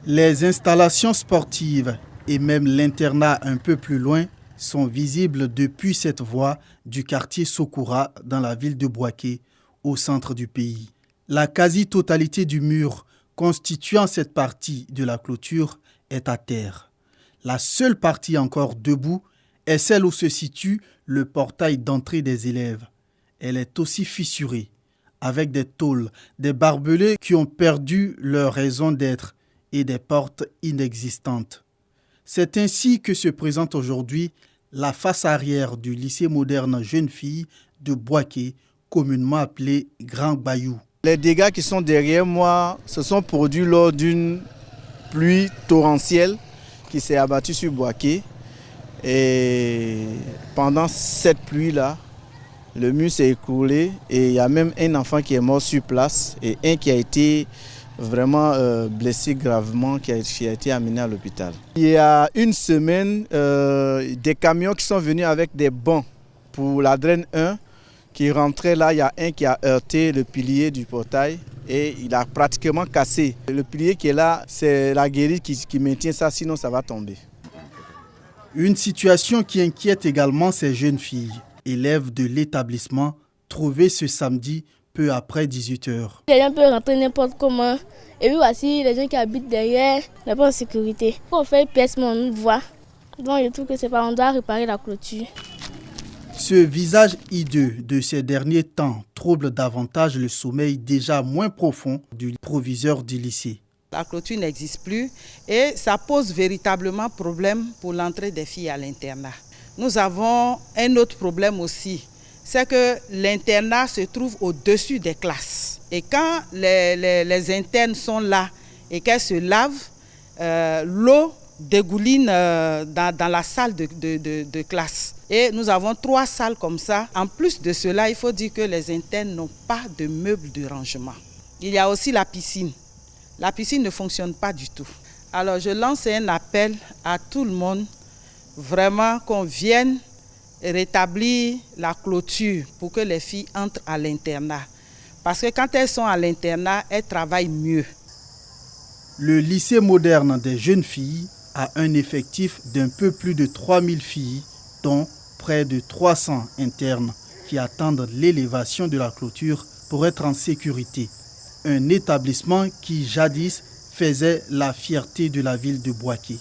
Les installations sportives et même l'internat un peu plus loin sont visibles depuis cette voie du quartier Sokoura dans la ville de Bouaké, au centre du pays. La quasi-totalité du mur constituant cette partie de la clôture est à terre. La seule partie encore debout est celle où se situe le portail d'entrée des élèves. Elle est aussi fissurée, avec des tôles, des barbelés qui ont perdu leur raison d'être et des portes inexistantes. C'est ainsi que se présente aujourd'hui la face arrière du lycée moderne Jeunes Filles de Bouaké, communément appelé Grand Bayou. Les dégâts qui sont derrière moi se sont produits lors d'une pluie torrentielle qui s'est abattue sur Bouaké. Et pendant cette pluie-là, le mur s'est écroulé et il y a même un enfant qui est mort sur place et un qui a été vraiment blessé gravement, qui a été amené à l'hôpital. Il y a une semaine, des camions qui sont venus avec des bancs pour la draine 1 qui rentraient là. Il y a un qui a heurté le pilier du portail et il a pratiquement cassé. Le pilier qui est là, c'est la guérite qui maintient ça, sinon ça va tomber. Une situation qui inquiète également ces jeunes filles, élèves de l'établissement, trouvées ce samedi peu après 18h. Les gens peuvent rentrer n'importe comment. Et puis voici les gens qui habitent derrière, n'est pas en sécurité. Quand on fait une pièce, on nous voit. Donc je trouve que c'est pas, on doit réparer la clôture. Ce visage hideux de ces derniers temps trouble davantage le sommeil déjà moins profond du proviseur du lycée. La clôture n'existe plus et ça pose véritablement problème pour l'entrée des filles à l'internat. Nous avons un autre problème aussi, c'est que l'internat se trouve au-dessus des classes. Et quand les internes sont là et qu'elles se lavent, l'eau dégouline dans la salle de classe. Et nous avons 3 salles comme ça. En plus de cela, il faut dire que les internes n'ont pas de meubles de rangement. Il y a aussi la piscine. La piscine ne fonctionne pas du tout. Alors je lance un appel à tout le monde, vraiment qu'on vienne rétablir la clôture pour que les filles entrent à l'internat. Parce que quand elles sont à l'internat, elles travaillent mieux. Le lycée moderne des jeunes filles a un effectif d'un peu plus de 3000 filles, dont près de 300 internes qui attendent l'élévation de la clôture pour être en sécurité. Un établissement qui jadis faisait la fierté de la ville de Bouaké.